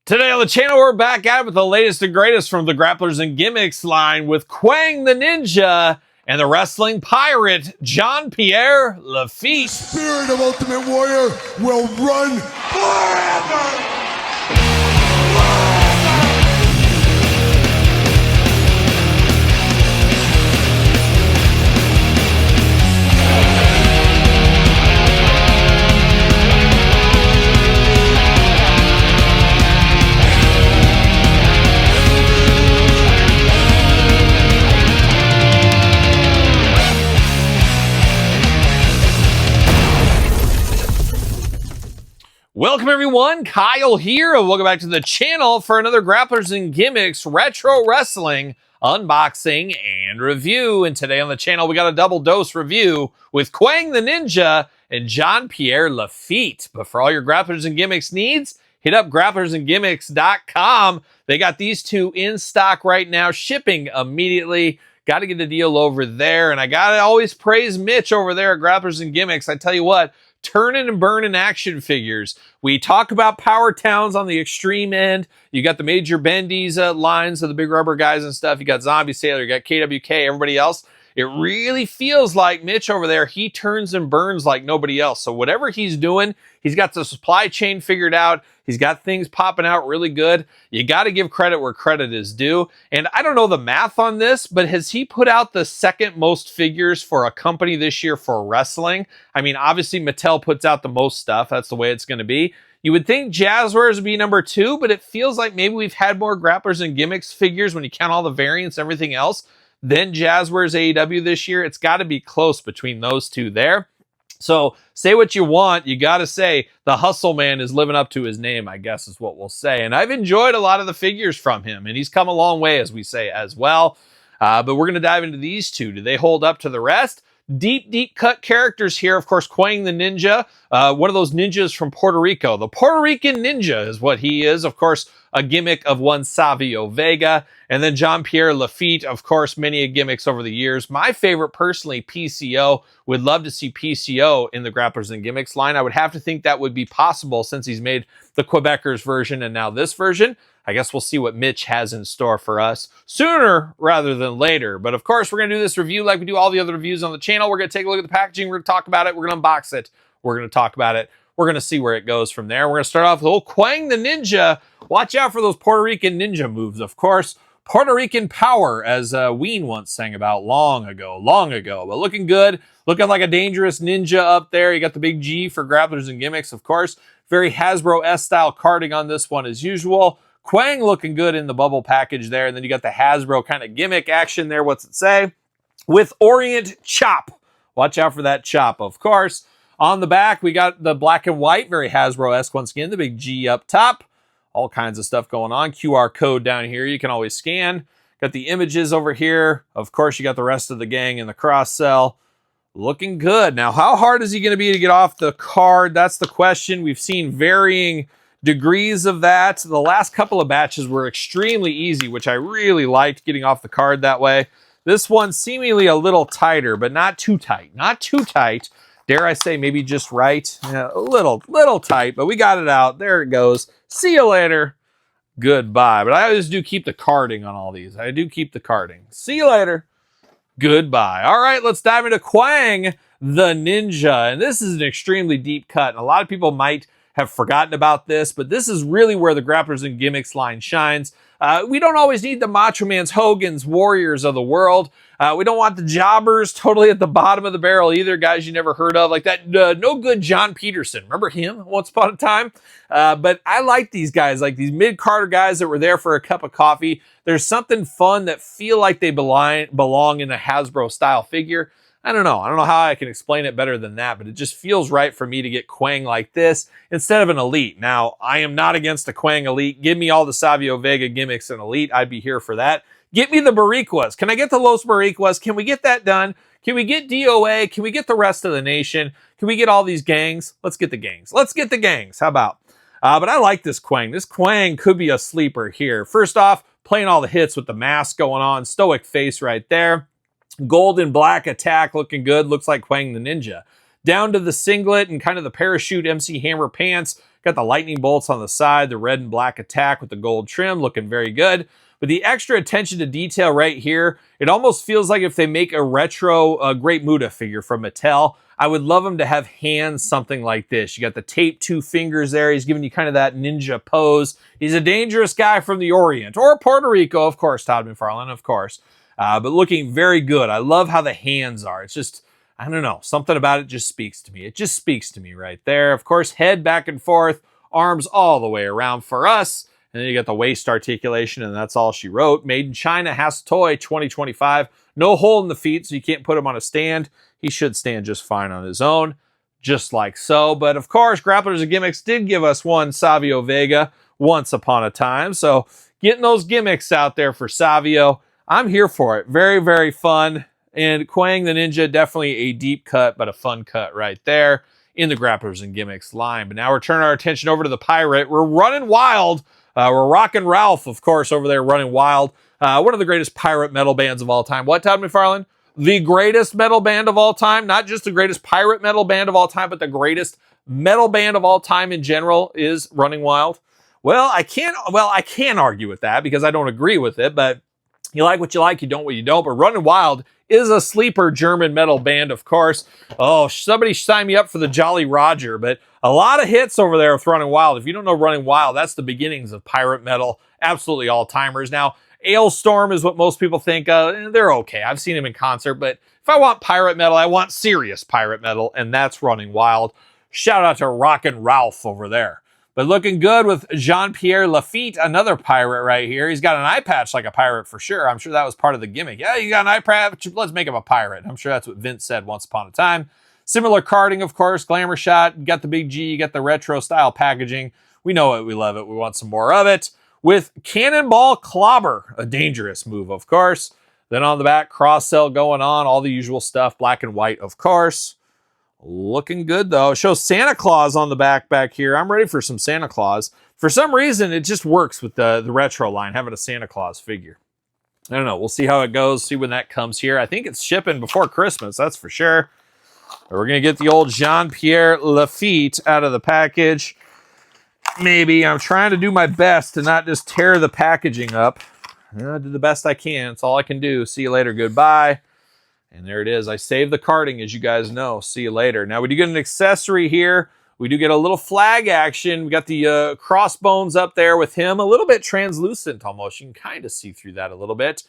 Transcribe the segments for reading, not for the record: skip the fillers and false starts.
Today on the channel, we're back at it with the latest and greatest from the Grapplers and Gimmicks line with Quang the Ninja and the wrestling pirate, Pierre Lafitte. Spirit of Ultimate Warrior will run forever! Welcome everyone, Kyle here, and welcome back to the channel for another Grapplers and Gimmicks Retro Wrestling unboxing and review. And today on the channel, we got a double dose review with Quang the Ninja and Pierre Lefit. But for all your Grapplers and Gimmicks needs, hit up grapplersandgimmicks.com. They got these two in stock right now, shipping immediately. Got to get the deal over there. And I got to always praise Mitch over there at Grapplers and Gimmicks. I tell you what, turning and burning action figures. We talk about Power Towns on the extreme end. You got the Major Bendy's lines of the big rubber guys and stuff. You got Zombie Sailor, you got KWK, everybody else. It really feels like Mitch over there, he turns and burns like nobody else. So whatever he's doing, he's got the supply chain figured out. He's got things popping out really good. You got to give credit where credit is due. And I don't know the math on this, but has he put out the second most figures for a company this year for wrestling? I mean, obviously Mattel puts out the most stuff. That's the way it's going to be. You would think Jazzwares would be number 2, but it feels like maybe we've had more Grapplers and Gimmicks figures when you count all the variants and everything else than Jazzwares AEW this year. It's got to be close between those two there. So say what you want, you got to say the Hustle Man is living up to his name, I guess is what we'll say. And I've enjoyed a lot of the figures from him, and he's come a long way, as we say, as well. But we're going to dive into these two. Do they hold up to the rest? Deep cut characters here. Of course, Quang the Ninja, one of those ninjas from Puerto Rico. The Puerto Rican Ninja is what he is. Of course, a gimmick of one Savio Vega. And then Pierre Lefit, of course, many gimmicks over the years. My favorite, personally, PCO. Would love to see PCO in the Grapplers and Gimmicks line. I would have to think that would be possible since he's made the Quebecers version and now this version. I guess we'll see what Mitch has in store for us sooner rather than later. But of course, we're going to do this review like we do all the other reviews on the channel. We're going to take a look at the packaging. We're going to talk about it. We're going to unbox it. We're going to talk about it. We're going to see where it goes from there. We're going to start off with old Quang the Ninja. Watch out for those Puerto Rican ninja moves, of course. Puerto Rican power, as Ween once sang about long ago. But looking good. Looking like a dangerous ninja up there. You got the big G for Grapplers and Gimmicks, of course. Very Hasbro S-style carding on this one as usual. Quang looking good in the bubble package there. And then you got the Hasbro kind of gimmick action there. What's it say? With Orient Chop. Watch out for that chop, of course. On the back, we got the black and white. Very Hasbro-esque once again. The big G up top. All kinds of stuff going on. QR code down here. You can always scan. Got the images over here. Of course, you got the rest of the gang in the cross cell. Looking good. Now, how hard is he going to be to get off the card? That's the question. We've seen varying degrees of that. The last couple of batches were extremely easy, which I really liked, getting off the card that way. This one seemingly a little tighter, but not too tight. Not too tight. Dare I say maybe just right? Yeah, a little tight, but we got it out. There it goes. See you later. Goodbye. But I always do keep the carding on all these. I do keep the carding. See you later. Goodbye. All right, let's dive into Quang the Ninja. And this is an extremely deep cut. And a lot of people might have forgotten about this, but this is really where the Grapplers and Gimmicks line shines. We don't always need the Macho Man's, Hogan's, Warriors of the world. We don't want the jobbers totally at the bottom of the barrel either, guys you never heard of, like that no good John Peterson. Remember him once upon a time? But I like these guys, like these mid-carder guys that were there for a cup of coffee. There's something fun that feel like they belong in a Hasbro-style figure. I don't know how I can explain it better than that, but it just feels right for me to get Quang like this instead of an Elite. Now, I am not against a Quang Elite. Give me all the Savio Vega gimmicks and Elite. I'd be here for that. Get me the Boricuas. Can I get the Los Boricuas? Can we get that done? Can we get DOA? Can we get the rest of the nation? Can we get all these gangs? Let's get the gangs. Let's get the gangs. How about? But I like this Quang. This Quang could be a sleeper here. First off, playing all the hits with the mask going on. Stoic face right there. Gold and black attack looking good. Looks like Quang the Ninja. Down to the singlet and kind of the parachute MC Hammer pants. Got the lightning bolts on the side, the red and black attack with the gold trim, looking very good. But the extra attention to detail right here, it almost feels like if they make a retro Great Muta figure from Mattel, I would love him to have hands something like this. You got the taped 2 fingers there. He's giving you kind of that ninja pose. He's a dangerous guy from the Orient, or Puerto Rico, of course, Todd McFarlane, of course. But looking very good. I love how the hands are. It's just, I don't know, something about it just speaks to me. It just speaks to me right there. Of course, head back and forth, arms all the way around for us. And then you got the waist articulation, and that's all she wrote. Made in China, has toy, 2025. No hole in the feet, so you can't put him on a stand. He should stand just fine on his own, just like so. But of course, Grapplers and Gimmicks did give us one Savio Vega once upon a time. So getting those gimmicks out there for Savio, I'm here for it. Very, very fun. And Quang the Ninja, definitely a deep cut, but a fun cut right there in the Grapplers and Gimmicks line. But now we're turning our attention over to the Pirate. We're running wild. We're rocking Ralph, of course, over there running wild. One of the greatest pirate metal bands of all time. What, Todd McFarlane? The greatest metal band of all time. Not just the greatest pirate metal band of all time, but the greatest metal band of all time in general is Running Wild. Well, I can argue with that because I don't agree with it, but you like what you like, you don't what you don't. But Running Wild is a sleeper German metal band, of course. Oh, somebody sign me up for the Jolly Roger. But a lot of hits over there with Running Wild. If you don't know Running Wild, that's the beginnings of pirate metal. Absolutely all-timers. Now, Ailstorm is what most people think of. They're okay. I've seen them in concert. But if I want pirate metal, I want serious pirate metal. And that's Running Wild. Shout out to Rockin' Ralph over there. But looking good with Jean-Pierre Lafitte, another pirate right here. He's got an eye patch like a pirate for sure. I'm sure that was part of the gimmick. Yeah, you got an eye patch, let's make him a pirate. I'm sure that's what Vince said once upon a time. Similar carding, of course, glamour shot. You got the big G, you got the retro style packaging. We know it, we love it, we want some more of it. With Cannonball Clobber, a dangerous move, of course. Then on the back, cross sell going on, all the usual stuff, black and white, of course. Looking good, though. It shows Santa Claus on the back here. I'm ready for some Santa Claus. For some reason, it just works with the retro line, having a Santa Claus figure. I don't know. We'll see how it goes, see when that comes here. I think it's shipping before Christmas, that's for sure. But we're going to get the old Jean-Pierre Lafitte out of the package. Maybe. I'm trying to do my best to not just tear the packaging up. I do the best I can. That's all I can do. See you later. Goodbye. And there it is. I saved the carding, as you guys know. See you later. Now, we do get an accessory here. We do get a little flag action. We got the crossbones up there with him. A little bit translucent almost. You can kind of see through that a little bit.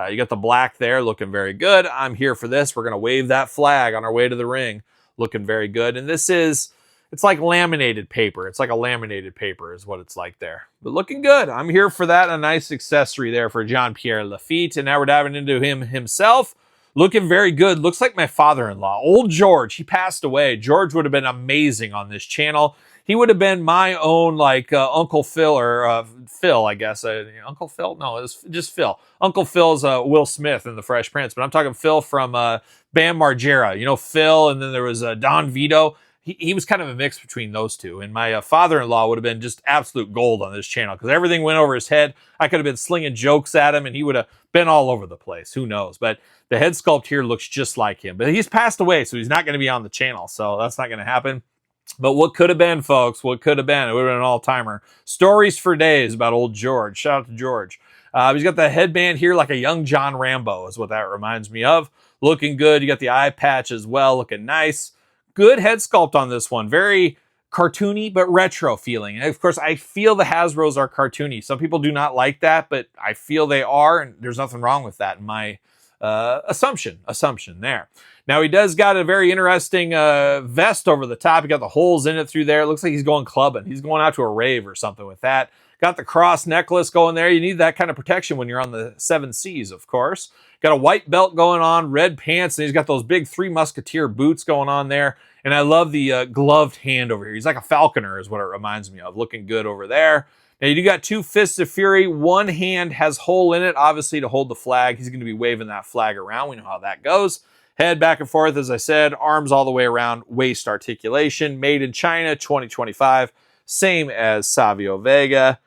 You got the black there looking very good. I'm here for this. We're going to wave that flag on our way to the ring. Looking very good. And this is, it's like laminated paper. It's like a laminated paper is what it's like there. But looking good. I'm here for that. A nice accessory there for Jean-Pierre Lafitte. And now we're diving into him himself. Looking very good. Looks like my father-in-law, old George. He passed away. George would have been amazing on this channel. He would have been my own, like, Uncle Phil, or Phil, I guess. Uncle Phil? No, it was just Phil. Uncle Phil's Will Smith in The Fresh Prince, but I'm talking Phil from Bam Margera. You know, Phil, and then there was Don Vito. He was kind of a mix between those two. And my father-in-law would have been just absolute gold on this channel because everything went over his head. I could have been slinging jokes at him, and he would have been all over the place. Who knows? But the head sculpt here looks just like him. But he's passed away, so he's not going to be on the channel. So that's not going to happen. But what could have been, folks? What could have been? It would have been an all-timer. Stories for days about old George. Shout out to George. He's got the headband here like a young John Rambo is what that reminds me of. Looking good. You got the eye patch as well. Looking nice. Good head sculpt on this one. Very cartoony, but retro feeling. And of course, I feel the Hasbros are cartoony. Some people do not like that, but I feel they are, and there's nothing wrong with that in my assumption there. Now, he does got a very interesting vest over the top. He got the holes in it through there. It looks like he's going clubbing. He's going out to a rave or something with that. Got the cross necklace going there. You need that kind of protection when you're on the 7 Seas, of course. Got a white belt going on, red pants, and he's got those big 3 Musketeer boots going on there. And I love the gloved hand over here. He's like a falconer is what it reminds me of. Looking good over there. Now, you do got 2 Fists of Fury. One hand has hole in it, obviously, to hold the flag. He's going to be waving that flag around. We know how that goes. Head back and forth, as I said. Arms all the way around. Waist articulation. Made in China, 2025. Same as Savio Vega.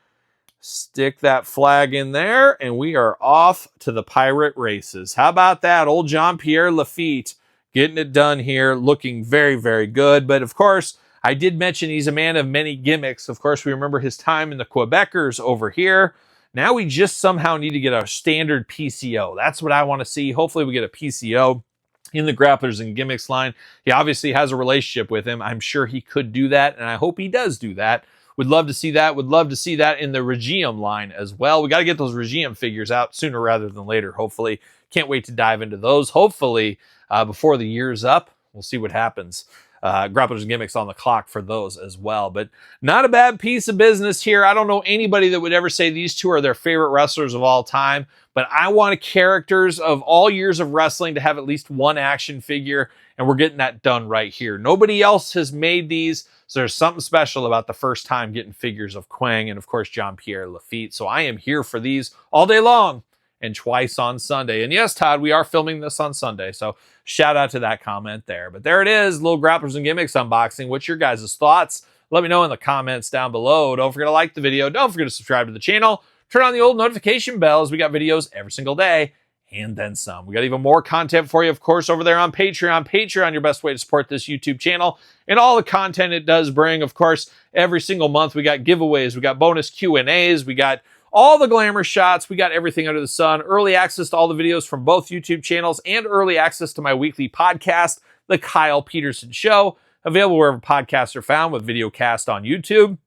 Stick that flag in there, and we are off to the pirate races. How about that? Old Jean-Pierre Lafitte getting it done here. Looking very, very good. But, of course, I did mention he's a man of many gimmicks. Of course, we remember his time in the Quebecers over here. Now we just somehow need to get a standard PCO. That's what I want to see. Hopefully we get a PCO in the Grapplers and Gimmicks line. He obviously has a relationship with him. I'm sure he could do that, and I hope he does do that. Would love to see that. Would love to see that in the Regium line as well. We got to get those Regium figures out sooner rather than later, hopefully. Can't wait to dive into those, hopefully, before the year's up. We'll see what happens. Grapplers and Gimmicks on the clock for those as well. But not a bad piece of business here. I don't know anybody that would ever say these two are their favorite wrestlers of all time, but I want characters of all years of wrestling to have at least one action figure, and we're getting that done right here. Nobody else has made these, so there's something special about the first time getting figures of Kwang and, of course, Pierre Lefit. So I am here for these all day long and twice on Sunday. And yes, Todd, we are filming this on Sunday, so shout out to that comment there. But there it is, little Grapplers and Gimmicks unboxing. What's your guys' thoughts? Let me know in the comments down below. Don't forget to like the video. Don't forget to subscribe to the channel. Turn on the old notification bells. We got videos every single day and then some. We got even more content for you, of course, over there on Patreon. Patreon, your best way to support this YouTube channel and all the content it does bring. Of course, every single month we got giveaways. We got bonus Q&As. We got all the glamour shots. We got everything under the sun. Early access to all the videos from both YouTube channels and early access to my weekly podcast, The Kyle Peterson Show, available wherever podcasts are found with video cast on YouTube.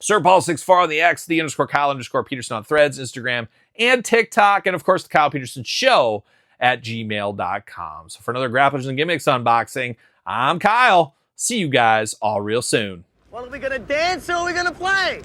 SirPaul64 on the X, _Kyle_Peterson on Threads, Instagram, and TikTok, and of course, The Kyle Peterson Show at gmail.com. So for another Grapplers and Gimmicks unboxing, I'm Kyle. See you guys all real soon. Well, are we gonna dance or are we gonna play?